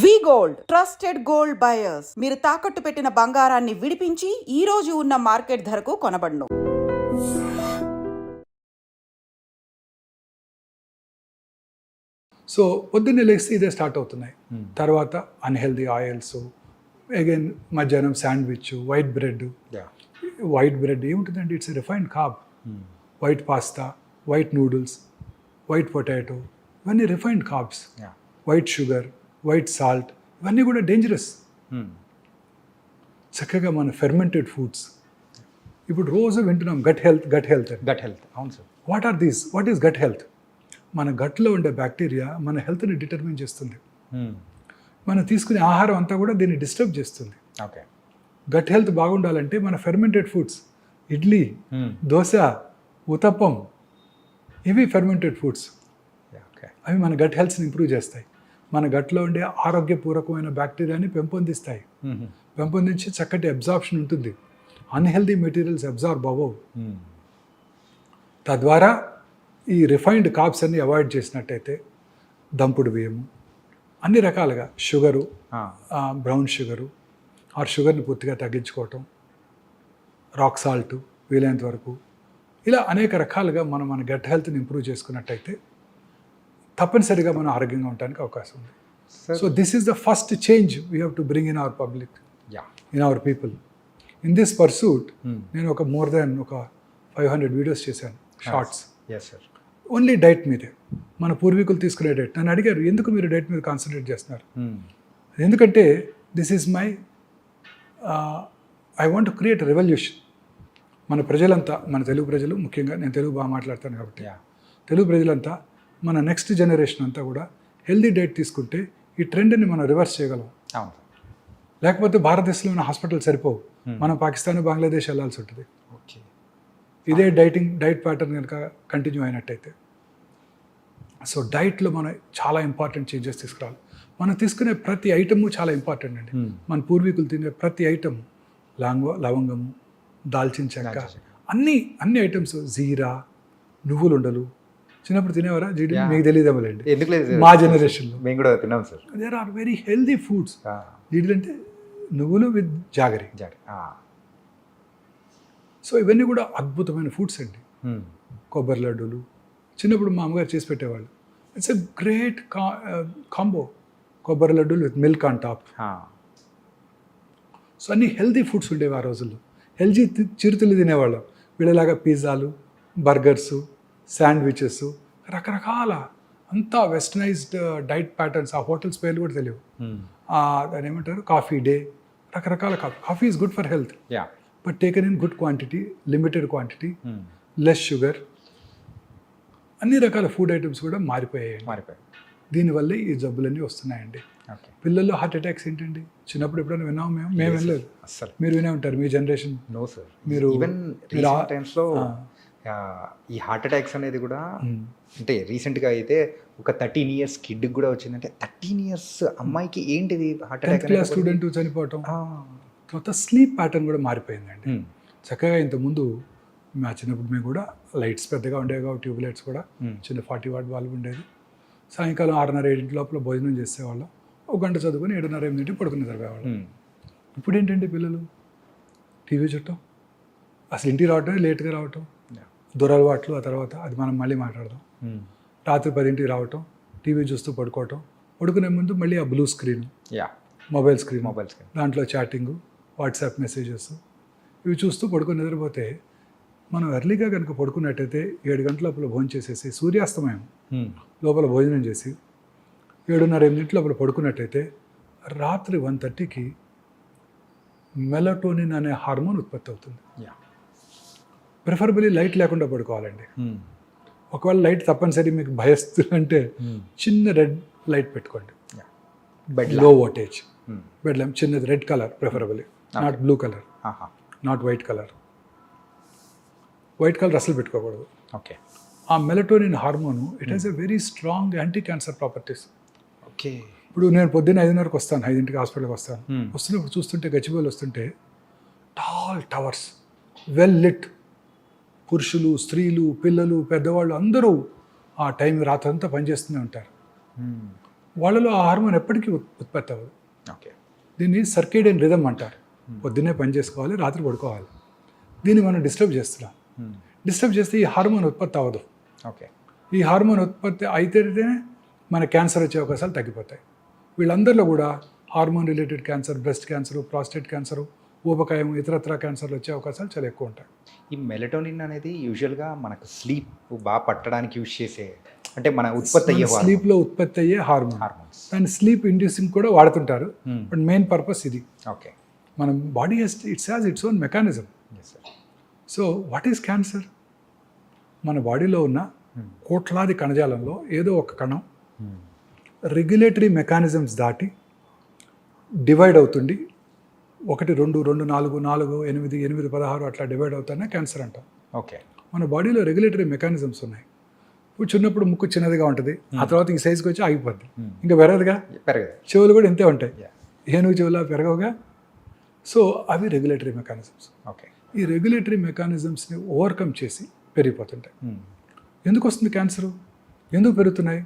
వి gold trusted gold buyers. మీరు తాకట్టు పెట్టిన బంగారాన్ని విడిపించి ఈ రోజు ఉన్న మార్కెట్ ధరకు కొనబడును. సో పొద్దున్నే లేస్తే ఇదే స్టార్ట్ అవుతున్నాయి. తర్వాత అన్హెల్దీ ఆయిల్స్, అగైన్ మధ్యాహ్నం శాండ్విచ్, వైట్ బ్రెడ్ ఏముంటుందండి? It's refined carb. White pasta, white noodles, white potato, ఇవన్నీ refined carbs. White sugar, white salt, ఇవన్నీ కూడా డేంజరస్. చక్కగా మన ఫెర్మెంటెడ్ ఫుడ్స్ ఇప్పుడు రోజు వింటున్నాం. Gut health. అవును sir. What is gut health? మన గట్లో ఉండే బ్యాక్టీరియా మన హెల్త్ని డిటర్మిన్ చేస్తుంది. మనం తీసుకునే ఆహారం అంతా కూడా దీన్ని డిస్టర్బ్ చేస్తుంది. ఓకే. గట్ హెల్త్ బాగుండాలంటే మన ఫెర్మెంటెడ్ ఫుడ్స్, ఇడ్లీ, దోశ, ఉతప్పం, ఇవి ఫెర్మెంటెడ్ ఫుడ్స్. అవి మన గట్ హెల్త్ని ఇంప్రూవ్ చేస్తాయి. మన గట్లో ఉండే ఆరోగ్యపూర్వకమైన బ్యాక్టీరియాని పెంపొందిస్తాయి. పెంపొందించి చక్కటి అబ్జార్ప్షన్ ఉంటుంది. అన్హెల్దీ మెటీరియల్స్ అబ్జార్బ్ అవ్వవు. తద్వారా ఈ రిఫైన్డ్ కార్బ్స్ అన్ని అవాయిడ్ చేసినట్టయితే దంపుడు బియ్యము, అన్ని రకాలుగా షుగరు, బ్రౌన్ షుగరు ఆ షుగర్ని పూర్తిగా తగ్గించుకోవటం, రాక్ సాల్ట్ వీలైనంత వరకు, ఇలా అనేక రకాలుగా మనం మన గట్ హెల్త్ని ఇంప్రూవ్ చేసుకున్నట్టయితే తప్పనిసరిగా మనం ఆరోగ్యంగా ఉండడానికి అవకాశం ఉంది. So this is the first change we have to bring in our public, in our people. In this pursuit నేను ఒక మోర్ దాన్ ఒక 500 వీడియోస్ చేశాను, షార్ట్స్. ఓన్లీ డైట్ మీదే, మన పూర్వీకులు తీసుకునే డైట్. నన్ను అడిగారు, ఎందుకు మీరు డైట్ మీద కాన్సన్ట్రేట్ చేస్తున్నారు? ఎందుకంటే this is my I want to create revolution. మన ప్రజలంతా, మన తెలుగు ప్రజలు ముఖ్యంగా, నేను తెలుగు బాగా మాట్లాడతాను కాబట్టి, తెలుగు ప్రజలంతా, మన నెక్స్ట్ జనరేషన్ అంతా కూడా హెల్దీ డైట్ తీసుకుంటే ఈ ట్రెండ్ని మనం రివర్స్ చేయగలం. లేకపోతే భారతదేశంలో ఉన్న హాస్పిటల్ సరిపోవు, మనం పాకిస్తాన్, బంగ్లాదేశ్ వెళ్ళాల్సి ఉంటుంది. ఇదే డైట్ ప్యాటర్న్ కనుక కంటిన్యూ అయినట్టయితే. సో డైట్లో మనం చాలా ఇంపార్టెంట్ చేంజెస్ తీసుకురావాలి. మనం తీసుకునే ప్రతి ఐటము చాలా ఇంపార్టెంట్ అండి. మన పూర్వీకులు తినే ప్రతి ఐటమ్, లవంగము, దాల్చిన చెక్క, అన్ని ఐటమ్స్, జీరా, నువ్వులుండలు, చిన్నప్పుడు తినేవారా? జీడి మీకు తెలియదేమోలేండి, ఎందుకు లేదు, మా జనరేషన్లో మేము కూడా తిన్నాం sir. There are very healthy foods. జీడీలు అంటే నువ్వులు విత్ జాగరి. సో ఇవన్నీ కూడా అద్భుతమైన ఫుడ్స్ అండి. కొబ్బరి లడ్డూలు చిన్నప్పుడు మా అమ్మగారు చేసి పెట్టేవాళ్ళు. ఇట్స్ ఎ గ్రేట్ కాంబో, కొబ్బరి లడ్డూలు with milk on top. So అన్ని హెల్దీ ఫుడ్స్ ఉండేవి ఆ రోజుల్లో. హెల్దీ చిరుతిళ్ళు తినేవాళ్ళం. వీళ్ళలాగా పిజ్జాలు, బర్గర్స్, శాండ్విచెస్, రకరకాల అంతా వెస్టర్నైజ్డ్ డైట్ ప్యాటర్న్స్. ఆ హోటల్స్ పేర్లు కూడా తెలియవు. దాని ఏమంటారు, కాఫీ డే, రకరకాల coffee is good for health, but taken in good quantity, limited quantity, less sugar. అన్ని రకాల ఫుడ్ ఐటమ్స్ కూడా మారిపోయాయి. దీనివల్లే ఈ జబ్బులన్నీ వస్తున్నాయండి. పిల్లల్లో హార్ట్ అటాక్స్ ఏంటండి? చిన్నప్పుడు ఎప్పుడైనా విన్నాము? మేము వెళ్ళలేదు. అసలు మీరు వినే ఉంటారు, మీ జనరేషన్. No sir. మీరు టైమ్స్లో ఈ హార్ట్ అటాక్స్ అనేది కూడా, అంటే రీసెంట్గా అయితే ఒక 13 years కిడ్కి కూడా వచ్చిందంటే, 13 years అమ్మాయికి ఏంటిది heart attack? 10th class student చనిపోవటం. తర్వాత స్లీప్ ప్యాటర్న్ కూడా మారిపోయిందండి. చక్కగా ఇంతకుముందు మా చిన్నప్పుడు మేము కూడా లైట్స్ పెద్దగా ఉండేవి కాబట్టి, ట్యూబ్ లైట్స్ కూడా చిన్న 40 watt బల్బ్ ఉండేది. సాయంకాలం 6:30-7 లోపల భోజనం చేసేవాళ్ళం. 1 గంట చదువుకొని 7:30-8 పడుకుని చదివేవాళ్ళం. ఇప్పుడు ఏంటంటే పిల్లలు టీవీ చుట్టం, అసలు ఇంటికి రావటమే లేట్గా రావటం, దురలవాట్లు. ఆ తర్వాత అది మనం మళ్ళీ మాట్లాడదాం. రాత్రి 10ంటికి రావటం, టీవీ చూస్తూ పడుకోవటం, పడుకునే ముందు మళ్ళీ ఆ బ్లూ స్క్రీన్, మొబైల్ స్క్రీన్, దాంట్లో చాటింగ్, వాట్సాప్ మెసేజెస్, ఇవి చూస్తూ పడుకొని నిద్రపోతే, మనం ఎర్లీగా కనుక పడుకున్నట్టయితే 7 గంటల లోపల భోజనం చేసేసి, సూర్యాస్తమయం లోపల భోజనం చేసి 7:30-8 లోపల పడుకున్నట్టయితే, రాత్రి 1:30కి మెలటోనిన్ అనే హార్మోన్ ఉత్పత్తి అవుతుంది. ప్రిఫరబుల్లీ లైట్ లేకుండా పడుకోవాలండి. ఒకవేళ లైట్ తప్పనిసరి మీకు భయస్తుందంటే చిన్న రెడ్ లైట్ పెట్టుకోండి, లో వోల్టేజ్ బెడ్ ల్యాంప్, చిన్నది, red colour preferably, not blue colour, not white colour. White colour అసలు పెట్టుకోకూడదు. ఓకే. ఆ melatonin hormone, it has a very strong anti cancer properties. Okay. ఇప్పుడు నేను పొద్దున్న 5:30కి వస్తాను, 5ంటికి హాస్పిటల్కి వస్తాను. వస్తున్నప్పుడు చూస్తుంటే గచ్చిబౌలి వస్తుంటే టాల్ టవర్స్, వెల్ లిట్, పురుషులు, స్త్రీలు, పిల్లలు, పెద్దవాళ్ళు అందరూ ఆ టైం రాత్రంతా పనిచేస్తూనే ఉంటారు. వాళ్ళలో ఆ హార్మోన్ ఎప్పటికీ ఉత్పత్తి అవ్వదు. ఓకే. దీన్ని సర్కేడియన్ రిథమ్ అంటారు. పొద్దున్నే పని చేసుకోవాలి, రాత్రి పడుకోవాలి. దీన్ని మనం డిస్టర్బ్ చేస్తున్నాం. డిస్టర్బ్ చేస్తే ఈ హార్మోన్ ఉత్పత్తి అవ్వదు. ఓకే. ఈ హార్మోన్ ఉత్పత్తి అయితేనే మన క్యాన్సర్ వచ్చే అవకాశాలు తగ్గిపోతాయి. వీళ్ళందరిలో కూడా hormone related cancer, breast cancer, prostate cancer, ఊబకాయం, ఇతరత్ర క్యాన్సర్లు వచ్చే అవకాశాలు చాలా ఎక్కువ ఉంటాయి. ఈ మెలటోనిన్ అనేది యూజువల్గా మనకు స్లీప్ బాగా పట్టడానికి యూజ్ చేసే, అంటే మన ఉత్పత్తి అయ్యే స్లీప్లో ఉత్పత్తి అయ్యే హార్మోన్. హార్మోన్స్. దాన్ని స్లీప్ ఇండ్యూసింగ్ కూడా వాడుతుంటారు. బట్ మెయిన్ పర్పస్ ఇది. ఓకే. మన body its has its own mechanism. Yes sir. So what is cancer? మన బాడీలో ఉన్న కోట్లాది కణజాలంలో ఏదో ఒక కణం రెగ్యులేటరీ మెకానిజమ్స్ దాటి డివైడ్ అవుతుంది. 1, 2, 2, 4, 4, 8, 8, 16 అట్లా డివైడ్ అవుతానే క్యాన్సర్ అంటాం. ఓకే. మన బాడీలో రెగ్యులేటరీ మెకానిజమ్స్ ఉన్నాయి. ఇప్పుడు చిన్నప్పుడు ముక్కు చిన్నదిగా ఉంటుంది, ఆ తర్వాత ఈ సైజుకి వచ్చి ఆగిపోద్ది, ఇంకా పెరగదుగా. పెరగదు. చెవులు కూడా ఇంతే ఉంటాయి, Yeah. ఏనుగు చెవులా పెరగవుగా. సో అవి రెగ్యులేటరీ మెకానిజమ్స్. ఓకే. ఈ రెగ్యులేటరీ మెకానిజమ్స్ని ఓవర్కమ్ చేసి పెరిగిపోతుంటాయి. ఎందుకు వస్తుంది క్యాన్సరు? ఎందుకు పెరుగుతున్నాయి?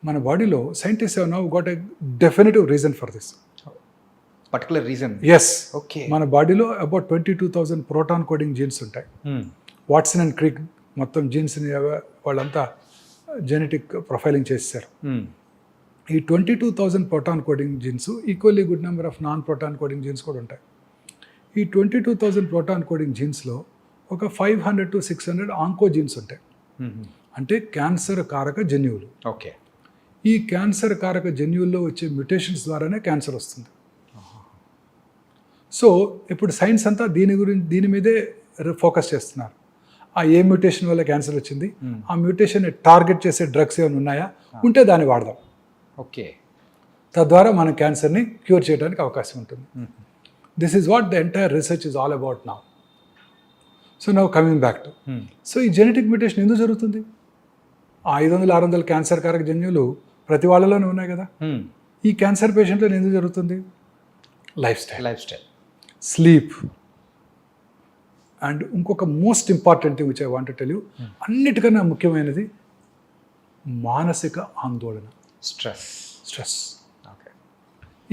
మన బాడీలో scientist have now got a definitive reason for this. Particular reason. Yes. Okay. మన బాడీలో అబౌట్ 22,000 ప్రోటాన్ కోడింగ్ జీన్స్ ఉంటాయి. వాట్సన్ అండ్ క్రిక్ మొత్తం జీన్స్ని వాళ్ళంతా జెనెటిక్ ప్రొఫైలింగ్ చేశారు. ఈ 22,000 protein coding genes equally good number of non protein coding genes కూడా ఉంటాయి. ఈ 22,000 ప్రోటాన్ కోడింగ్ జీన్స్లో ఒక 500 to 600 ఆంకో జీన్స్ ఉంటాయి. అంటే క్యాన్సర్ కారక జన్యువులు. ఓకే. ఈ క్యాన్సర్ కారక జన్యువుల్లో వచ్చే మ్యుటేషన్స్ ద్వారానే క్యాన్సర్ వస్తుంది. సో ఇప్పుడు సైన్స్ అంతా దీని మీదే ఫోకస్ చేస్తున్నారు. ఆ ఏ మ్యూటేషన్ వల్ల క్యాన్సర్ వచ్చింది, ఆ మ్యూటేషన్ టార్గెట్ చేసే డ్రగ్స్ ఏమైనా ఉన్నాయా, ఉంటే దాన్ని వాడదాం. ఓకే. తద్వారా మనం క్యాన్సర్ని క్యూర్ చేయడానికి అవకాశం ఉంటుంది. This is what the entire research is all about now. So now coming back to, so ఈ జెనెటిక్ మ్యూటేషన్ ఎందుకు జరుగుతుంది? ఆ 500-600 క్యాన్సర్ కారక జన్యువులు ప్రతి వాళ్ళలోనే ఉన్నాయి కదా. ఈ క్యాన్సర్ పేషెంట్లో ఎందుకు జరుగుతుంది? లైఫ్ స్టైల్, స్లీప్, అండ్ ఇంకొక most important thing which I want to tell you, అన్నిటికన్నా ముఖ్యమైనది మానసిక ఆందోళన, స్ట్రెస్. ఓకే.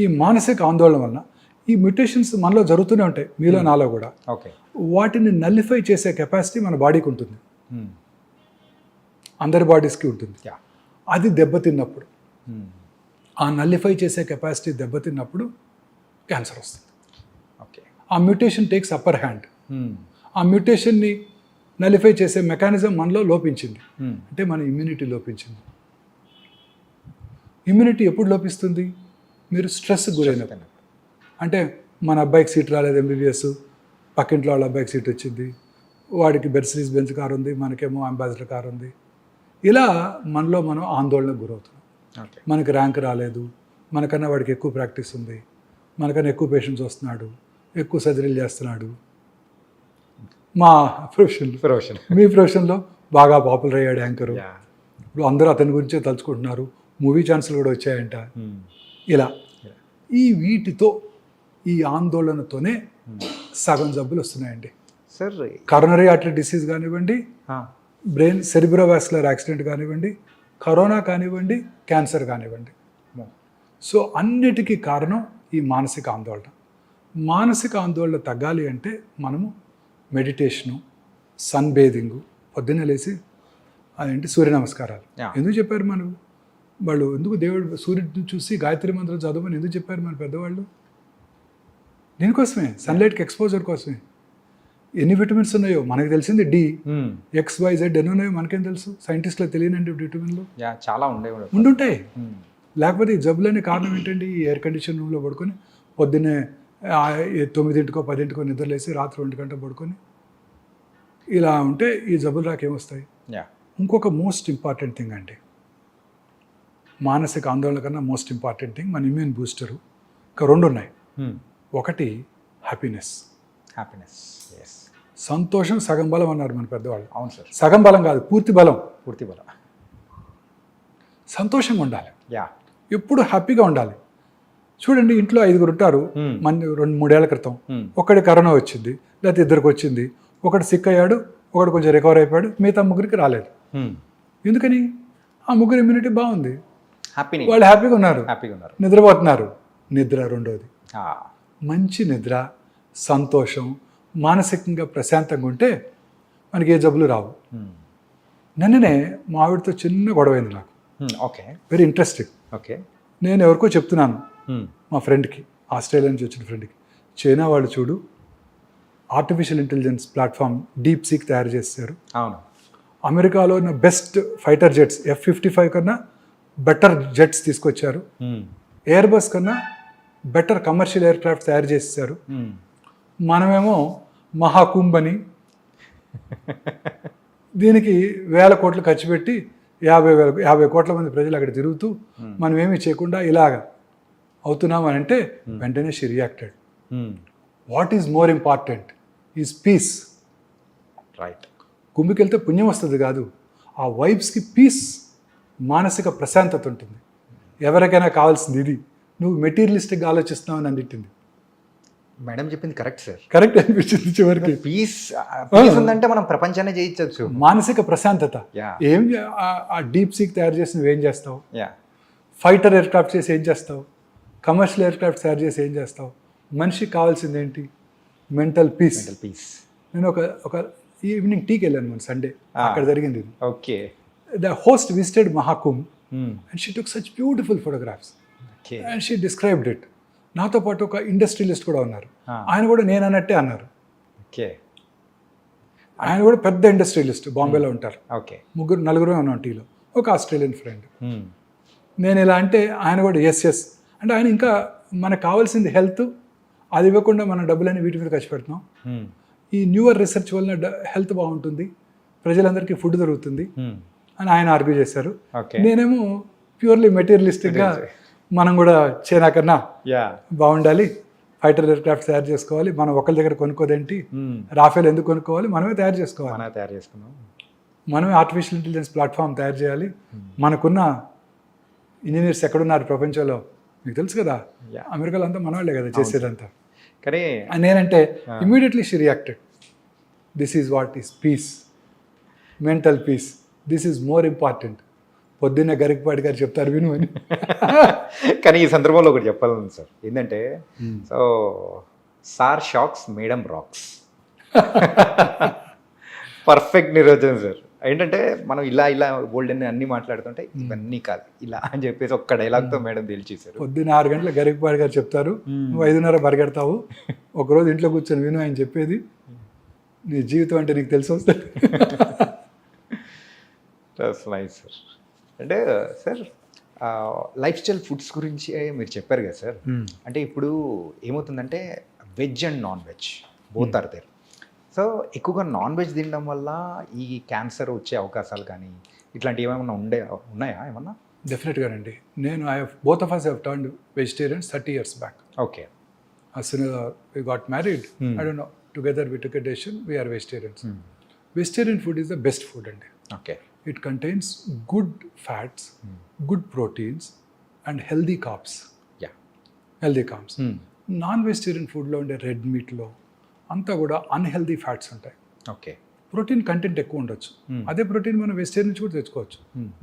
ఈ మానసిక ఆందోళన వలన ఈ మ్యుటేషన్స్ మనలో జరుగుతూనే ఉంటాయి, మీలో నాలో కూడా. ఓకే. వాటిని నల్లిఫై చేసే కెపాసిటీ మన బాడీకి ఉంటుంది, అందరి బాడీస్కి ఉంటుంది. అది దెబ్బతిన్నప్పుడు, ఆ నల్లిఫై చేసే కెపాసిటీ దెబ్బతిన్నప్పుడు క్యాన్సర్ వస్తుంది. ఓకే. ఆ మ్యూటేషన్ టేక్స్ అప్పర్ హ్యాండ్. ఆ మ్యూటేషన్ని నలిఫై చేసే మెకానిజం మనలో లోపించింది, అంటే మన ఇమ్యూనిటీ లోపించింది. ఇమ్యూనిటీ ఎప్పుడు లోపిస్తుంది? మీరు స్ట్రెస్కి గురైనప్పుడు. అంటే మన అబ్బాయికి సీట్ రాలేదు ఎంబీబీఎస్, పక్కింట్లో వాళ్ళ అబ్బాయికి సీట్ వచ్చింది, వాడికి బెర్సిడీస్ బెంజ్ కారు ఉంది, మనకేమో అంబాసిడర్ కారు ఉంది. ఇలా మనలో మనం ఆందోళనకు గురవుతున్నాం. మనకి ర్యాంక్ రాలేదు, మనకన్నా వాడికి ఎక్కువ ప్రాక్టీస్ ఉంది, మనకన్నా ఎక్కువ పేషెంట్స్ వస్తున్నాడు, ఎక్కువ సర్జరీలు చేస్తున్నాడు. మా ప్రొఫెషన్, మీ ప్రొఫెషన్లో బాగా పాపులర్ అయ్యాడు యాంకరు, ఇప్పుడు అందరూ అతని గురించే తలుచుకుంటున్నారు, మూవీ ఛాన్సులు కూడా వచ్చాయంట. ఇలా ఈ వీటితో, ఈ ఆందోళనతోనే సగం జబ్బులు వస్తున్నాయండి. సార్ కరోనరీ ఆర్టరీ డిసీజ్ కానివ్వండి, బ్రెయిన్ సెరిబ్రోవాస్కులర్ యాక్సిడెంట్ కానివ్వండి, కరోనా కానివ్వండి, క్యాన్సర్ కానివ్వండి. సో అన్నిటికీ కారణం ఈ మానసిక ఆందోళన. మానసిక ఆందోళన తగ్గాలి అంటే మనము మెడిటేషను, సన్ బేదింగు, పొద్దున్నే లేచి అదేంటి సూర్య నమస్కారాలు. ఎందుకు చెప్పారు మనం వాళ్ళు? ఎందుకు దేవుడు సూర్యుడిని చూసి గాయత్రి మంత్రం చదవమని ఎందుకు చెప్పారు మన పెద్దవాళ్ళు? దీనికోసమే, సన్లైట్కి ఎక్స్పోజర్ కోసమే. ఎన్ని విటమిన్స్ ఉన్నాయో మనకు తెలిసింది డి, XYZ ఎన్ని ఉన్నాయో మనకేం తెలుసు? సైంటిస్టులకు తెలియనండి విటమిన్లు చాలా ఉండుంటాయి. లేకపోతే ఈ జబ్బులనే కారణం ఏంటండి? ఈ ఎయిర్ కండిషన్ రూమ్లో పడుకొని పొద్దున్నే 9, 10 నిద్రలేసి రాత్రి 1 గంట పడుకొని ఇలా ఉంటే ఈ జబ్బులు రాకేమొస్తాయి? ఇంకొక మోస్ట్ ఇంపార్టెంట్ థింగ్ అండి, మానసిక ఆందోళన కన్నా మోస్ట్ ఇంపార్టెంట్ థింగ్ మన ఇమ్యూన్ బూస్టరు. ఇంకా 2 ఉన్నాయి. ఒకటి హ్యాపీనెస్. సంతోషం సగం బలం అన్నారు మన పెద్దవాళ్ళు. అవును సార్. సగం బలం కాదు, పూర్తి బలం. సంతోషంగా ఉండాలి, ఎప్పుడు హ్యాపీగా ఉండాలి. చూడండి, ఇంట్లో 5 ఉంటారు, మన 2-3 ఏళ్ల క్రితం ఒకటి కరోనా వచ్చింది, లేకపోతే 2 వచ్చింది, ఒకటి సిక్ అయ్యాడు, ఒకటి కొంచెం రికవర్ అయిపోయాడు, మిగతా 3 రాలేదు. ఎందుకని? ఆ 3 ఇమ్యూనిటీ బాగుంది, వాళ్ళు హ్యాపీగా ఉన్నారు, హ్యాపీగా ఉన్నారు. నిద్రపోతున్నారు. నిద్ర రెండోది, మంచి నిద్ర, సంతోషం, మానసికంగా ప్రశాంతంగా ఉంటే మనకి ఏ జబ్బులు రావు. నిన్ననే మా ఆవిడతో చిన్న గొడవైంది నాకు. Okay, very interesting. ఓకే. నేను ఎవరికో చెప్తున్నాను, మా ఫ్రెండ్కి, ఆస్ట్రేలియా నుంచి వచ్చిన ఫ్రెండ్కి, చైనా వాళ్ళు చూడు artificial intelligence platform deep seek తయారు చేశారు. అవును. అమెరికాలో ఉన్న బెస్ట్ ఫైటర్ జెట్స్ F-55 కన్నా బెటర్ జెట్స్ తీసుకొచ్చారు. ఎయిర్ బస్ కన్నా బెటర్ కమర్షియల్ ఎయిర్ క్రాఫ్ట్ తయారు చేసేసారు. మనమేమో మహాకుంభ్ అని దీనికి 1000 కోట్లు ఖర్చు పెట్టి 50 కోట్ల మంది ప్రజలు అక్కడ తిరుగుతూ మనం ఏమీ చేయకుండా ఇలాగ అవుతున్నాం అని అంటే వెంటనే she reacted. What is more important is peace. Right. కుంభికి వెళ్తే పుణ్యం వస్తుంది కాదు, ఆ వైబ్స్కి పీస్, మానసిక ప్రశాంతత ఉంటుంది. ఎవరికైనా కావాల్సింది ఇది. నువ్వు మెటీరియలిస్టిక్గా ఆలోచిస్తున్నావు అని అందింది. మేడం చెప్పింది కరెక్ట్ సార్. కరెక్ట్ అనిపించింది చివరికి. పీస్ ఉందంటే మనం ప్రపంచాన్ని జయించవచ్చు. మానసిక ప్రశాంతత. ఏం ఆ డీప్ సీక్ తయారు చేసినవి ఏం చేస్తావు? ఫైటర్ ఎయిర్ క్రాఫ్ట్ చేసి ఏం చేస్తావు? కమర్షియల్ ఎయిర్ క్రాఫ్ట్ తయారు చేసి ఏం చేస్తావు? మనిషికి కావాల్సింది ఏంటి? Mental peace. నేను ఒక ఈవినింగ్ టీకి వెళ్ళాను మన సండే, అక్కడ జరిగింది ఇది. Okay. The host visited Mahakumbh and she took such beautiful photographs and she described it. నాతో పాటు ఒక ఇండస్ట్రియలిస్ట్ కూడా ఉన్నారు. ఆయన కూడా నేను అన్నట్టే అన్నారు. ఆయన కూడా పెద్ద ఇండస్ట్రియలిస్ట్, బాంబేలో ఉంటారు. నలుగురు ఉన్నాం టీలో. ఒక ఆస్ట్రేలియన్ ఫ్రెండ్. నేను ఇలా అంటే ఆయన కూడా ఎస్ అంటే ఆయన ఇంకా మనకు కావాల్సింది హెల్త్, అది ఇవ్వకుండా మన డబ్బులన్నీ వీటి మీద ఖర్చు పెడుతున్నాం. ఈ న్యూయర్ రీసెర్చ్ వలన హెల్త్ బాగుంటుంది, ప్రజలందరికీ ఫుడ్ దొరుకుతుంది అని ఆయన ఆర్గ్యూ చేశారు. నేనేమో ప్యూర్లీ మెటీరియలిస్టిక్గా మనం కూడా చైనా కన్నా బాగుండాలి, ఫైటర్ ఎయిర్ క్రాఫ్ట్ తయారు చేసుకోవాలి, మనం ఒకరి దగ్గర కొనుక్కోదేంటి, రాఫెల్ ఎందుకు కొనుక్కోవాలి, మనమే తయారు చేసుకోవాలి, మనమే ఆర్టిఫిషియల్ ఇంటెలిజెన్స్ ప్లాట్ఫామ్ తయారు చేయాలి. మనకున్న ఇంజనీర్స్ ఎక్కడున్నారు ప్రపంచంలో మీకు తెలుసు కదా, అమెరికాలో అంతా మన వాళ్ళే కదా చేసేదంతా. కానీ నేనంటే immediately she reacted. This is what is peace, mental peace, this is more important. పొద్దున్నే గరికపాటి గారు చెప్తారు విను అని. కానీ ఈ సందర్భంలో ఒకటి చెప్పాలని సార్ ఏంటంటే, so sir shocks madam rocks. Perfect నిర్వచనం సార్. ఏంటంటే మనం ఇలా ఓల్డ్ అన్ని మాట్లాడుతుంటే ఇవన్నీ కాదు ఇలా అని చెప్పేసి ఒక్క డైలాగ్తో మేడం తేల్చేశారు. పొద్దున్న 6 గంటల గరికపాటి గారు చెప్తారు, నువ్వు 5:30 పరిగెడతావు, ఒకరోజు ఇంట్లో కూర్చొని విను ఆయన చెప్పేది, నీ జీవితం అంటే నీకు తెలిసి వస్తుంది. Nice sir. అంటే సార్ లైఫ్ స్టైల్ ఫుడ్స్ గురించి మీరు చెప్పారు కదా సార్. అంటే ఇప్పుడు ఏమవుతుందంటే veg and non veg both are there. So ఎక్కువగా నాన్ వెజ్ తినడం వల్ల ఈ క్యాన్సర్ వచ్చే అవకాశాలు కానీ ఇట్లాంటివి ఏమైనా ఉన్నాయా ఏమన్నా? డెఫినెట్గానండి. నేను both of us have turned vegetarians 30 years back. Okay. As soon as we got married, I don't know, together we took a decision, we are vegetarians. Vegetarian food is the best food అండి. Okay. It contains good fats, good proteins and healthy carbs. Yeah. Healthy carbs. Non-vegetarian ఫుడ్లో ఉండే red మీట్లో అంతా కూడా unhealthy fats ఉంటాయి. Okay. Protein content ఎక్కువ ఉండొచ్చు. అదే ప్రోటీన్ మనం వెజిటేరియన్ నుంచి కూడా తెచ్చుకోవచ్చు.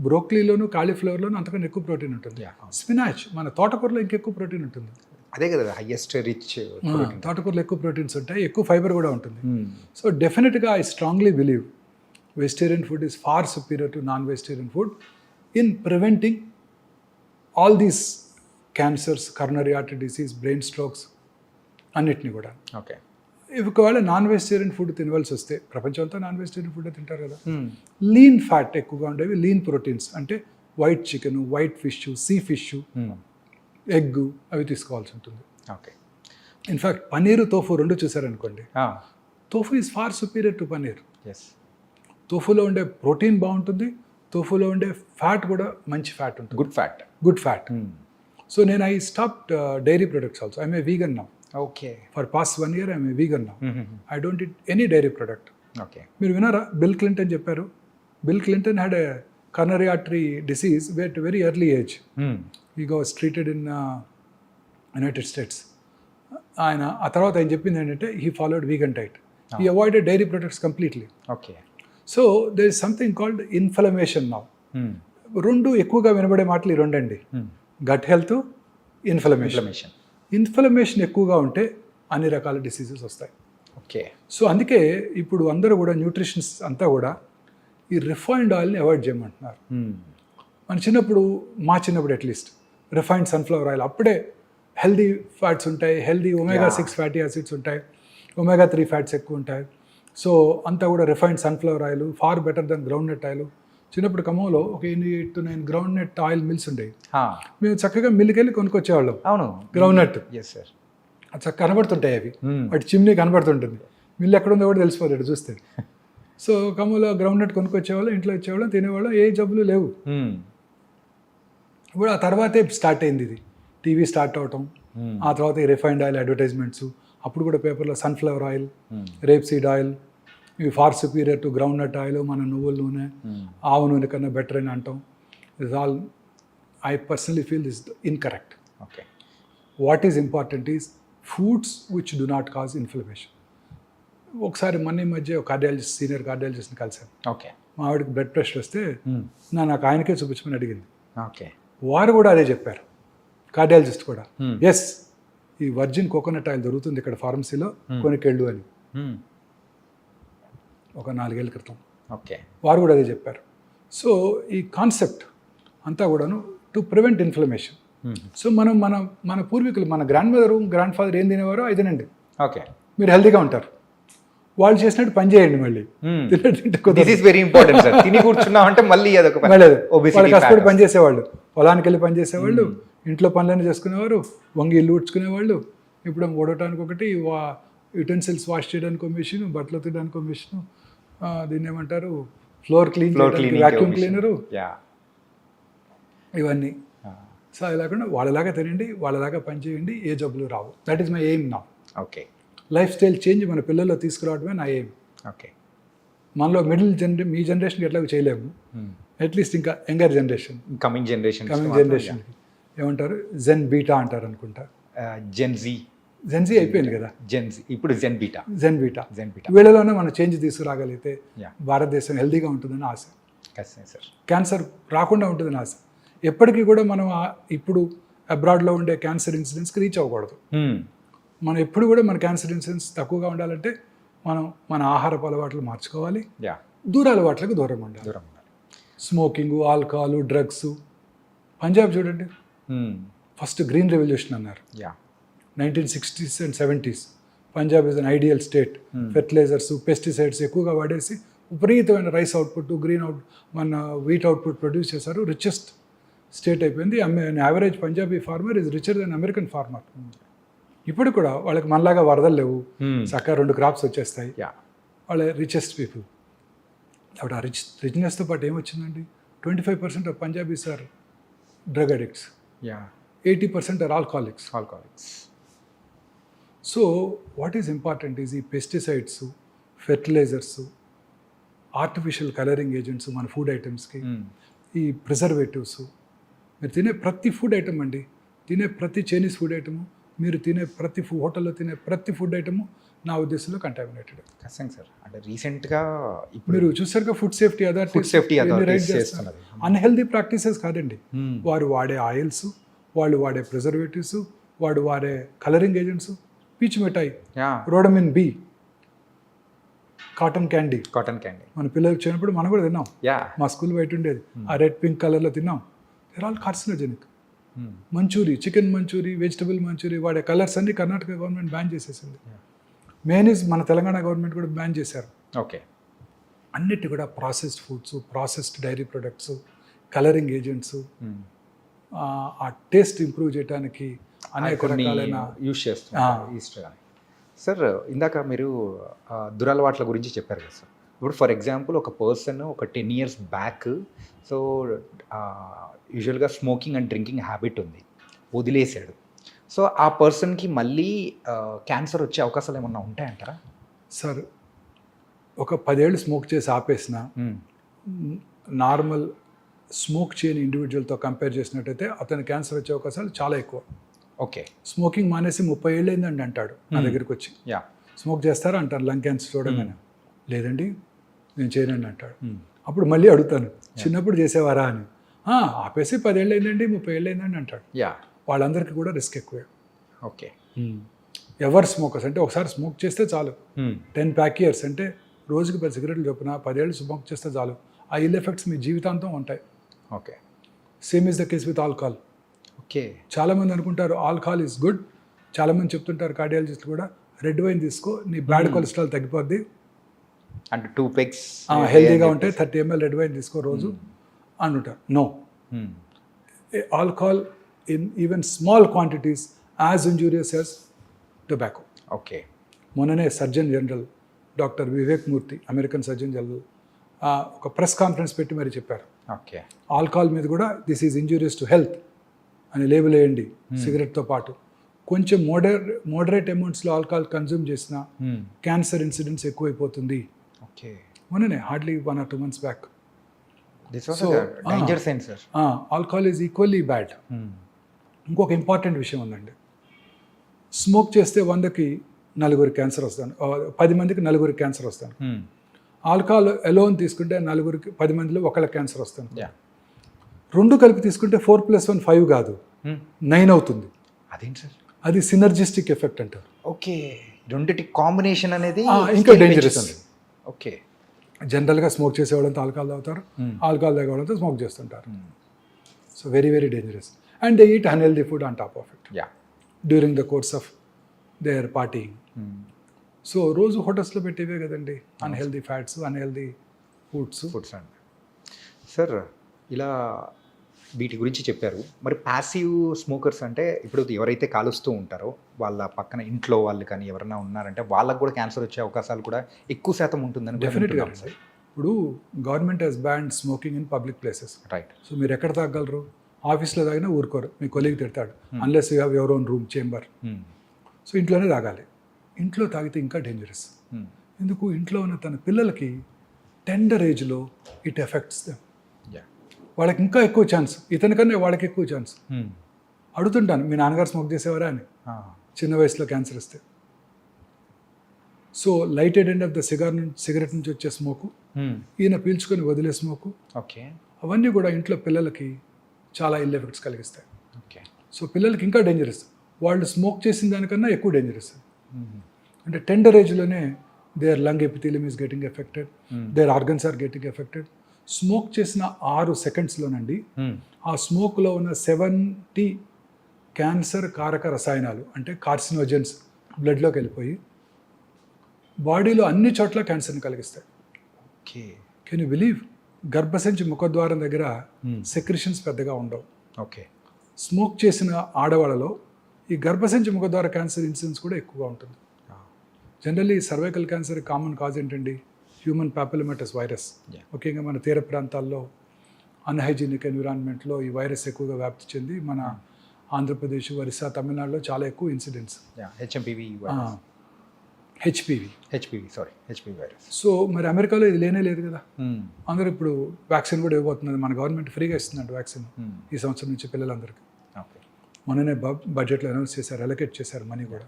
బ్రోక్లీలోను కాలీఫ్లవర్లోను అంతకన్నా ఎక్కువ ప్రోటీన్ ఉంటుంది. స్పినాచ్ మన తోటకూరలో ఇంకెక్కువ ప్రోటీన్ ఉంటుంది. అదే కదా హైయెస్ట్ రిచ్. తోటకూరలో ఎక్కువ ప్రోటీన్స్ ఉంటాయి, ఎక్కువ ఫైబర్ కూడా ఉంటుంది. సో డెఫినెట్గా I strongly believe vegetarian food is far superior to non vegetarian food in preventing all these cancers, coronary artery disease, brain strokes అన్నిటిని కూడా. ఓకే. ఒకవేళ నాన్ వెజిటేరియన్ ఫుడ్ తినవలసి వస్తే, ప్రపంచంతో నాన్ వెజిటేరియన్ ఫుడ్ తింటారు కదా, లీన్ ఫ్యాట్ ఎక్కువగా ఉండేవి, lean proteins అంటే white chicken, white fish, sea fish, egg అవి తీసుకోవాల్సి ఉంటుంది. ఓకే. ఇన్ఫ్యాక్ట్ పన్నీరు, తోఫు రెండు చూసారనుకోండి, tofu is far superior to paneer. తోఫులో ఉండే ప్రోటీన్ బాగుంటుంది, తోఫులో ఉండే ఫ్యాట్ కూడా మంచి ఫ్యాట్ ఉంటుంది, గుడ్ ఫ్యాట్. సో నేను I stopped dairy products also. I'm a vegan now. Okay. For past 1 year I'm a vegan now. I don't eat any dairy product. Okay. మీరు వినారా, బిల్ క్లింటన్ చెప్పారు, Bill Clinton had a coronary artery disease at very early age. He was treated in United States. ఆయన ఆ తర్వాత ఆయన చెప్పింది ఏంటంటే he followed vegan diet. He avoided dairy products completely. Okay. So there is something called inflammation now. రెండు ఎక్కువగా వినబడే మాటలు ఈ రెండండి, గట్ హెల్త్, ఇన్ఫ్లమేషన్. ఇన్ఫ్లమేషన్ ఎక్కువగా ఉంటే అన్ని రకాల డిసీజెస్ వస్తాయి. ఓకే. సో అందుకే ఇప్పుడు అందరూ కూడా న్యూట్రిషన్స్ అంతా కూడా ఈ రిఫైన్డ్ ఆయిల్ని అవాయిడ్ చేయమంటున్నారు. మన చిన్నప్పుడు, మా చిన్నప్పుడు అట్లీస్ట్ రిఫైన్డ్ సన్ఫ్లవర్ ఆయిల్, అప్పుడే హెల్దీ ఫ్యాట్స్ ఉంటాయి, హెల్దీ omega-6 ఫ్యాటీ యాసిడ్స్ ఉంటాయి, omega-3 ఫ్యాట్స్ ఎక్కువ ఉంటాయి. సో అంతా కూడా refined sunflower oil far better than groundnut oil. చిన్నప్పుడు ఖమ్మంలో ఒక 8 to 9 groundnut oil mills ఉండేవి. మేము చక్కగా మిల్లుకి వెళ్ళి కొనుక్కొచ్చేవాళ్ళం. అవును, గ్రౌండ్ నట్ ఎస్ సార్. చక్కగా కనబడుతుంటాయి అవి, వాటి చిమ్నీ కనబడుతుంటుంది, మిల్లు ఎక్కడ ఉందో కూడా తెలిసిపోతాడు చూస్తే. సో ఖమ్మంలో గ్రౌండ్ నట్ కొనుక్కొచ్చేవాళ్ళం, ఇంట్లో వచ్చేవాళ్ళం, తినేవాళ్ళం, ఏ జబ్బులు లేవు. ఇప్పుడు ఆ తర్వాతే స్టార్ట్ అయింది ఇది, టీవీ స్టార్ట్ అవటం, ఆ తర్వాత ఈ రిఫైన్డ్ ఆయిల్ అడ్వర్టైజ్మెంట్స్. అప్పుడు కూడా పేపర్లో sunflower oil, rapeseed oil, ఇవి far superior to groundnut oil, మన నువ్వుల నూనె, ఆవు నూనె కన్నా బెటర్ అని అంటాం. Is all, I personally feel this incorrect. Okay. What is important is foods which do not cause inflammation. ఒకసారి మన ఈ మధ్య ఒక కార్డియాలజిస్ట్, సీనియర్ కార్డియాలజిస్ట్ని కలిసాను. ఓకే. మా ఆవిడకి బ్లడ్ ప్రెషర్ వస్తే నాకు ఆయనకే చూపించమని అడిగింది. ఓకే. వారు కూడా అదే చెప్పారు, కార్డియాలజిస్ట్ కూడా. ఎస్, ఈ వర్జిన్ కోకోనట్ ఆయిల్ దొరుకుతుంది ఇక్కడ ఫార్మసీలో, కొనుకెళ్ళు అని, ఒక 4 ఏళ్ళ క్రితం. ఓకే. వారు కూడా అదే చెప్పారు. సో ఈ కాన్సెప్ట్ అంతా కూడాను టు ప్రివెంట్ ఇన్ఫ్లమేషన్. సో మనం మన పూర్వీకులు, మన గ్రాండ్ మదర్, గ్రాండ్ ఫాదర్ ఏం తినేవారో అది తినండి, ఓకే, మీరు హెల్తీగా ఉంటారు. వాళ్ళు చేసినట్టు పని చేయండి, మళ్ళీ this is very important sir. తిని కూర్చున్నాం అంటే మళ్ళీ అదొక వాళ్ళు కష్టపడి పని చేసేవాళ్ళు, పొలానికి వెళ్ళి పని చేసేవాళ్ళు, ఇంట్లో పనులన్నీ చేసుకునేవారు, వంగి ఇల్లు ఊడ్చుకునేవాళ్ళు. ఇప్పుడు ఓడటానికి ఒకటి, యుటెన్సిల్స్ వాష్ చేయడానికి ఒక మిషన్, బట్టలు తీయడానికి ఒక మిషన్, దీన్ని ఏమంటారు, ఫ్లోర్ క్లీన్, వ్యాక్యూమ్ క్లీనరు, ఇవన్నీ. సో అది లేకుండా వాళ్ళలాగా తినండి, వాళ్ళలాగా పని చేయండి, ఏ జబ్బులు రావు. That is my aim now. Okay. Lifestyle change మన పిల్లల్లో తీసుకురావడమే నా ఎయిమ్. ఓకే. మనలో మీ జనరేషన్కి ఎట్లా చేయలేము, అట్లీస్ట్ ఇంకా యంగర్ జనరేషన్, కమింగ్ జనరేషన్కి ఏమంటారు, జెన్ బీటా అంటారు అనుకుంటా. జెన్జీ అయిపోయింది కదా, ఇప్పుడు జెన్ బీటా. వీళ్ళలోనే మనం చేంజ్ తీసుకురాగలిగితే భారతదేశం హెల్తీగా ఉంటుందని ఆశ. సార్, క్యాన్సర్ రాకుండా ఉంటుందని ఆశ. ఎప్పటికీ కూడా మనం ఇప్పుడు అబ్రాడ్లో ఉండే క్యాన్సర్ ఇన్సిడెన్స్కి రీచ్ అవ్వకూడదు. మనం ఎప్పుడు కూడా మన క్యాన్సర్ ఇన్సిడెన్స్ తక్కువగా ఉండాలంటే మనం మన ఆహారపు అలవాట్లు మార్చుకోవాలి, దూర అలవాట్లకు దూరంగా ఉండాలి. Smoking, alcohol, drugs. పంజాబ్ చూడండి, ఫస్ట్ గ్రీన్ రెవల్యూషన్ అన్నారు 1960s and 70s. Punjab is an ideal state. Fertilizers, pesticides ఎక్కువగా వాడేసి విపరీతమైన రైస్ అవుట్పుట్, మన వీట్ అవుట్పుట్ ప్రొడ్యూస్ చేశారు. రిచెస్ట్ స్టేట్ అయిపోయింది. Average Punjabi farmer is richer than American farmer. ఇప్పుడు కూడా వాళ్ళకి మనలాగా వరదలు లేవు, చక్కగా 2 crops వచ్చేస్తాయి, వాళ్ళ రిచెస్ట్ పీపుల్. అప్పుడు ఆ రిచ్నెస్తో పాటు ఏమొచ్చిందండి, 25% of Punjabis are drug addicts, 80% are alcoholics. So what is important is ఈ pesticides, fertilizers, artificial colouring agents మన ఫుడ్ ఐటమ్స్కి, ఈ ప్రిజర్వేటివ్స్. మీరు తినే ప్రతి ఫుడ్ ఐటమ్ అండి, తినే ప్రతి చైనీస్ ఫుడ్ ఐటము, మీరు తినే ప్రతి హోటల్లో తినే ప్రతి ఫుడ్ ఐటము నా ఉద్దేశంలో కంటామినేటెడ్. ఖచ్చితంగా సార్. అంటే రీసెంట్గా మీరు చూసారుగా food safety authority unhealthy practices కాదండి. వారు వాడే ఆయిల్స్, వాళ్ళు వాడే ప్రిజర్వేటివ్స్, వాడు వాడే కలరింగ్ ఏజెంట్స్, పీచు మిఠాయి, రోడమిన్ బి, కాటన్ క్యాండీ. మన పిల్లలు వచ్చినప్పుడు మనం కూడా తిన్నాం, మా స్కూల్ బయట ఉండేది, ఆ రెడ్ పింక్ కలర్లో తిన్నాం. They're all carcinogenic. Manchurian, chicken manchurian, vegetable manchurian వాడే కలర్స్ అన్ని కర్ణాటక గవర్నమెంట్ బ్యాన్ చేసేసింది. మేనీస్ మన తెలంగాణ గవర్నమెంట్ కూడా బ్యాన్ చేశారు. ఓకే. అన్నిటి కూడా processed foods, processed dairy products, colouring agents, ఆ టేస్ట్ ఇంప్రూవ్ చేయడానికి అనేక రకాలైన యూస్ చేస్తున్నారు. సార్, ఇందాక మీరు దురలవాట్ల గురించి చెప్పారు కదా సార్. ఇప్పుడు ఫర్ ఎగ్జాంపుల్ ఒక పర్సన్ ఒక 10 years బ్యాక్ సో యూజువల్గా స్మోకింగ్ అండ్ డ్రింకింగ్ హ్యాబిట్ ఉంది, వదిలేసాడు. సో ఆ పర్సన్కి మళ్ళీ క్యాన్సర్ వచ్చే అవకాశాలు ఏమన్నా ఉంటాయంటారా సార్? ఒక 10 ఏళ్ళు స్మోక్ చేసి ఆపేసిన నార్మల్ స్మోక్ చేయని ఇండివిజువల్తో కంపేర్ చేసినట్టయితే అతని క్యాన్సర్ వచ్చే అవకాశాలు చాలా ఎక్కువ. ఓకే. స్మోకింగ్ మానేసి 30 ఏళ్ళు అయిందండి అంటాడు నా దగ్గరికి వచ్చి. స్మోక్ చేస్తారా అంటారు లంగ్ క్యాన్సర్ చూడగానే. లేదండి నేను చేయనండి అంటాడు. అప్పుడు మళ్ళీ అడుగుతాను, చిన్నప్పుడు చేసేవారా అని. ఆపేసి 10 ఏళ్ళు అయిందండి 30 ఏళ్ళు అయిందండి అంటాడు. యా, వాళ్ళందరికీ కూడా రిస్క్ ఎక్కువే. ఓకే. ఎవరు స్మోకర్స్ అంటే ఒకసారి స్మోక్ చేస్తే చాలు, 10 ప్యాక్ ఇయర్స్ అంటే రోజుకి 10 సిగరెట్లు చొప్పున 10 ఏళ్ళు స్మోక్ చేస్తే చాలు, ఆ ఇల్ ఎఫెక్ట్స్ మీ జీవితాంతం ఉంటాయి. Okay. Same is the case with alcohol. Okay. చాలామంది అనుకుంటారు ఆల్కహాల్ ఈజ్ గుడ్, చాలామంది చెప్తుంటారు కార్డియాలజిస్టులు కూడా, రెడ్ వైన్ తీసుకో నీ బ్యాడ్ కొలెస్ట్రాల్ తగ్గిపోద్ది, అంటే 2 pegs హెల్తీగా ఉంటే 30 ml రెడ్ వైన్ తీసుకో రోజు అంటుంటారు. No, alcohol in even small quantities as injurious as tobacco. Okay. మొన్ననే surgeon general doctor Vivek Murthy, American surgeon general, ఒక ప్రెస్ కాన్ఫరెన్స్ పెట్టి మరి చెప్పారు, ఓకే. ఆల్కహాల్ మీద కూడా this is injurious to health అని లేబుల్ వేయండి. సిగరెట్తో పాటు కొంచెం మోడరేట్ అమౌంట్స్లో ఆల్కహాల్ కన్జ్యూమ్ చేసిన క్యాన్సర్ ఇన్సిడెంట్స్ ఎక్కువైపోతుంది. ఓకే. మొన్ననే hardly 1 or 2 months back. This was danger sign sir. Alcohol is equally bad. ఇంకొక ఇంపార్టెంట్ విషయం ఉందండి, స్మోక్ చేస్తే 100కి 4 క్యాన్సర్ వస్తాను, 10 మందికి 4 క్యాన్సర్ వస్తాను. ఆల్కహాల్ ఎలోన్ తీసుకుంటే 10 మందిలో 1 క్యాన్సర్ వస్తాను. రెండు కలిపి తీసుకుంటే 4 + 1 5 కాదు, 9 అవుతుంది. అదేంటి సార్? అది సినర్జిస్టిక్ ఎఫెక్ట్ అంటారు. ఓకే. రెండిటి కాంబినేషన్ అనేది ఇంకా డేంజరస్. ఓకే. జనరల్గా స్మోక్ చేసేవాళ్ళంతా ఆల్కహాల్ తాగుతారు, ఆల్కహాల్ తాగేవాళ్ళంతా స్మోక్ చేస్తుంటారు. So very very dangerous. And they eat unhealthy food on top of it yeah, during the course of their partying. So రోజు హోటల్స్లో పెట్టేవే కదండి అన్హెల్దీ ఫ్యాట్స్, అన్హెల్దీ ఫుడ్స్ అండి. Sir ఇలా వీటి గురించి చెప్పారు. మరి ప్యాసివ్ స్మోకర్స్ అంటే ఇప్పుడు ఎవరైతే కాలుస్తూ ఉంటారో వాళ్ళ పక్కన ఇంట్లో వాళ్ళు కానీ ఎవరైనా ఉన్నారంటే వాళ్ళకు కూడా క్యాన్సర్ వచ్చే అవకాశాలు కూడా ఎక్కువ శాతం ఉంటుందని డెఫినెట్గా. ఇప్పుడు government has ban smoking in public places. Right. So మీరు ఎక్కడ తాగలరు? ఆఫీస్లో తాగినా ఊరుకోరు, మీ కొలీగ్ తిడతాడు, unless you have your own room chamber. So ఇంట్లోనే తాగాలి. ఇంట్లో తాగితే ఇంకా డేంజరస్. ఎందుకు? ఇంట్లో ఉన్న తన పిల్లలకి టెండర్ ఏజ్లో ఇట్ ఎఫెక్ట్స్ దెమ్. వాళ్ళకి ఇంకా ఎక్కువ ఛాన్స్, ఇతనికన్నా వాళ్ళకి ఎక్కువ ఛాన్స్. అడుగుతుంటాను, మీ నాన్నగారు స్మోక్ చేసేవారా అని, చిన్న వయసులో క్యాన్సర్ వస్తే. So lighted end of the cigarette నుంచి వచ్చే స్మోకు, ఈయన పీల్చుకొని వదిలే స్మోకు, ఓకే, అవన్నీ కూడా ఇంట్లో పిల్లలకి చాలా ఇల్ ఎఫెక్ట్స్ కలిగిస్తాయి. ఓకే. సో పిల్లలకి ఇంకా డేంజరస్, వాళ్ళు స్మోక్ చేసిన దానికన్నా ఎక్కువ డేంజరస్. అంటే టెండర్ ఏజ్లోనే their lung epithelium is getting affected, their organs are getting affected. Smoke చేసిన 6 సెకండ్స్లోనండి ఆ స్మోక్లో ఉన్న 70 క్యాన్సర్ కారక రసాయనాలు అంటే కార్సినోజెన్స్ బ్లడ్లోకి వెళ్ళిపోయి బాడీలో అన్ని చోట్ల క్యాన్సర్ని కలిగిస్తాయి. ఓకే. Can you believe? గర్భసంచి ముఖద్వారం దగ్గర సెక్రిషన్స్ పెద్దగా ఉండవు. ఓకే. స్మోక్ చేసిన ఆడవాళ్ళలో ఈ గర్భసంచి ముఖద్వార క్యాన్సర్ ఇన్సిడెన్స్ కూడా ఎక్కువగా ఉంటుంది. Generally cervical cancer common cause ఏంటండి? Human papillomatous virus. ముఖ్యంగా మన తీర ప్రాంతాల్లో అన్హైజీనిక్ ఎన్విరాన్మెంట్లో ఈ వైరస్ ఎక్కువగా వ్యాప్తి చెంది మన ఆంధ్రప్రదేశ్, ఒరిస్సా, తమిళనాడులో చాలా ఎక్కువ ఇన్సిడెంట్స్. HPV virus. సో మరి అమెరికాలో ఇది లేనే లేదు కదా. అందరూ ఇప్పుడు వ్యాక్సిన్ కూడా ఇవ్వబోతున్నది, మన గవర్నమెంట్ ఫ్రీగా ఇస్తుందంట వ్యాక్సిన్ ఈ సంవత్సరం నుంచి పిల్లలందరికీ. మొన్ననే బడ్జెట్లో అనౌన్స్ చేశారు, అలొకేట్ చేశారు మనీ కూడా.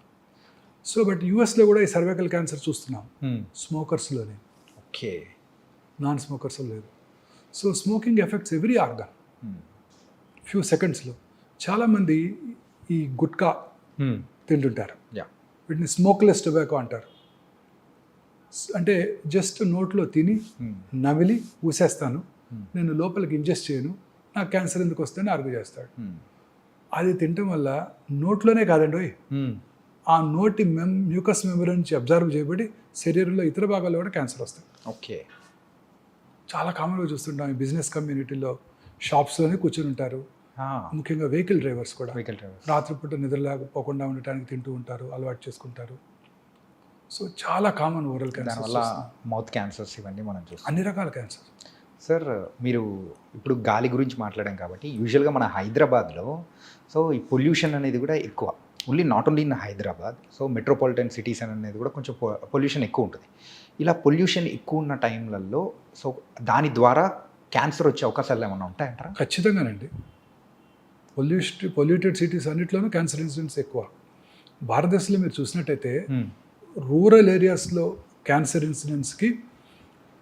సో బట్ యూఎస్లో కూడా ఈ సర్వైకల్ క్యాన్సర్ చూస్తున్నాం స్మోకర్స్లోనే. ఓకే. నాన్ స్మోకర్స్ లేదు. So smoking effects every organ few సెకండ్స్లో. చాలామంది ఈ గుట్కా తింటుంటారు, వీటిని స్మోక్లెస్ టొబాకో అంటారు. అంటే జస్ట్ నోట్లో తిని నమిలి ఊసేస్తాను, నేను లోపలికి ఇంజెస్ట్ చేయను, నాకు క్యాన్సర్ ఎందుకు వస్తుందని ఆర్గ్యూ చేస్తాడు. అది తినటం వల్ల నోట్లోనే కాదండి, ఆ నోటి మ్యూకస్ మెమరీ నుంచి అబ్జర్వ్ చేయబడి శరీరంలో ఇతర భాగాల్లో కూడా క్యాన్సర్ వస్తాయి. ఓకే. చాలా కామన్గా చూస్తుంటాం ఈ బిజినెస్ కమ్యూనిటీలో, షాప్స్లోనే కూర్చొని ఉంటారు. ముఖ్యంగా వెహికల్ డ్రైవర్స్ కూడా రాత్రిపూట నిద్రలేకపోకుండా ఉండటానికి తింటూ ఉంటారు, అలవాటు చేసుకుంటారు. సో చాలా కామన్ ఓరల్ క్యాన్సర్ వల్ల మౌత్ క్యాన్సర్స్ ఇవన్నీ మనం చూస్తాం, అన్ని రకాల క్యాన్సర్. సార్ మీరు ఇప్పుడు గాలి గురించి మాట్లాడాం కాబట్టి యూజువల్గా మన హైదరాబాద్లో సో ఈ పొల్యూషన్ అనేది కూడా ఎక్కువ, not only in Hyderabad, so metropolitan cities అనేది కూడా కొంచెం పొల్యూషన్ ఎక్కువ ఉంటుంది. ఇలా పొల్యూషన్ ఎక్కువ ఉన్న టైంలలో సో దాని ద్వారా క్యాన్సర్ వచ్చే అవకాశాలు ఏమైనా ఉంటాయంటారా? ఖచ్చితంగానండి. పొల్యూటెడ్ సిటీస్ అన్నిట్లోనూ క్యాన్సర్ ఇన్సిడెంట్స్ ఎక్కువ. భారతదేశంలో మీరు చూసినట్టయితే రూరల్ ఏరియాస్లో క్యాన్సర్ ఇన్సిడెంట్స్కి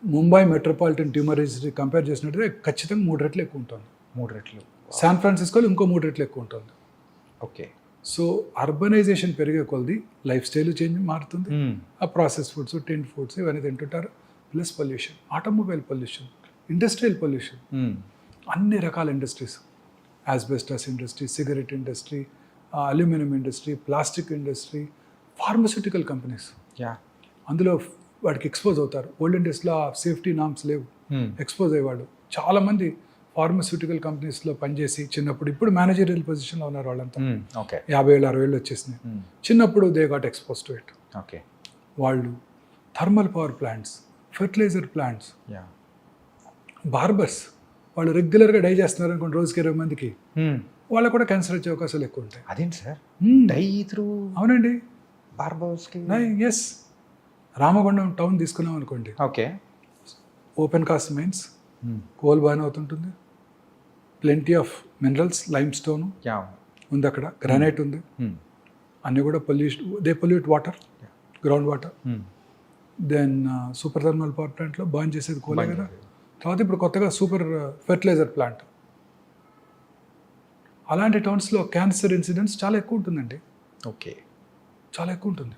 Mumbai metropolitan tumour registry compare చేసినట్టయితే ఖచ్చితంగా 3 రెట్లు ఎక్కువ ఉంటుంది. 3 రెట్లు. శాన్ ఫ్రాన్సిస్కోలో ఇంకో 3 రెట్లు ఎక్కువ ఉంటుంది. ఓకే. సో అర్బనైజేషన్ పెరిగే కొలది లైఫ్ స్టైల్ చేంజ్ మారుతుంది. ఆ ప్రాసెస్ ఫుడ్స్, టిన్ ఫుడ్స్ ఇవన్నీ తింటుంటారు. Plus pollution, automobile pollution, industrial pollution, అన్ని రకాల industries, asbestos industry, cigarette industry, aluminium industry, plastic industry, pharmaceutical companies, yeah. అందులో వాడికి ఎక్స్పోజ్ అవుతారు. ఓల్డెన్ డేస్లో సేఫ్టీ నామ్స్ లేవు, ఎక్స్పోజ్ అయ్యేవాడు. చాలామంది ఫార్మస్యూటికల్ కంపెనీస్లో పనిచేసి చిన్నప్పుడు, ఇప్పుడు మేనేజరియల్ పొజిషన్లో ఉన్నారు వాళ్ళంతా. ఓకే. 50,000 60,000 వచ్చేసినాయి. చిన్నప్పుడు they got expose to it. Okay. వాళ్ళు thermal power plants, fertilizer plants, yeah. Barbers, వాళ్ళు రెగ్యులర్గా డై చేస్తున్నారు అనుకోండి రోజుకి 20 మందికి, వాళ్ళకు కూడా క్యాన్సర్ వచ్చే అవకాశాలు ఎక్కువ ఉంటాయి. అదేంటి సార్, డై త్రూ అవునండి. బార్బర్స్కి? ఎస్. రామగుండం టౌన్ తీసుకున్నాం అనుకోండి, okay. Open cast mines, coal బాగానే అవుతుంటుంది, plenty of minerals, limestone యా ఉంది అక్కడ, గ్రానైట్ ఉంది, అన్నీ కూడా they pollute water, ground water. Then super thermal power ప్లాంట్లో బర్న్ చేసేది కోలే కదా. తర్వాత ఇప్పుడు కొత్తగా సూపర్ ఫెర్టిలైజర్ ప్లాంట్. అలాంటి టౌన్స్లో క్యాన్సర్ ఇన్సిడెంట్స్ చాలా ఎక్కువ ఉంటుందండి, ఓకే. చాలా ఎక్కువ ఉంటుంది.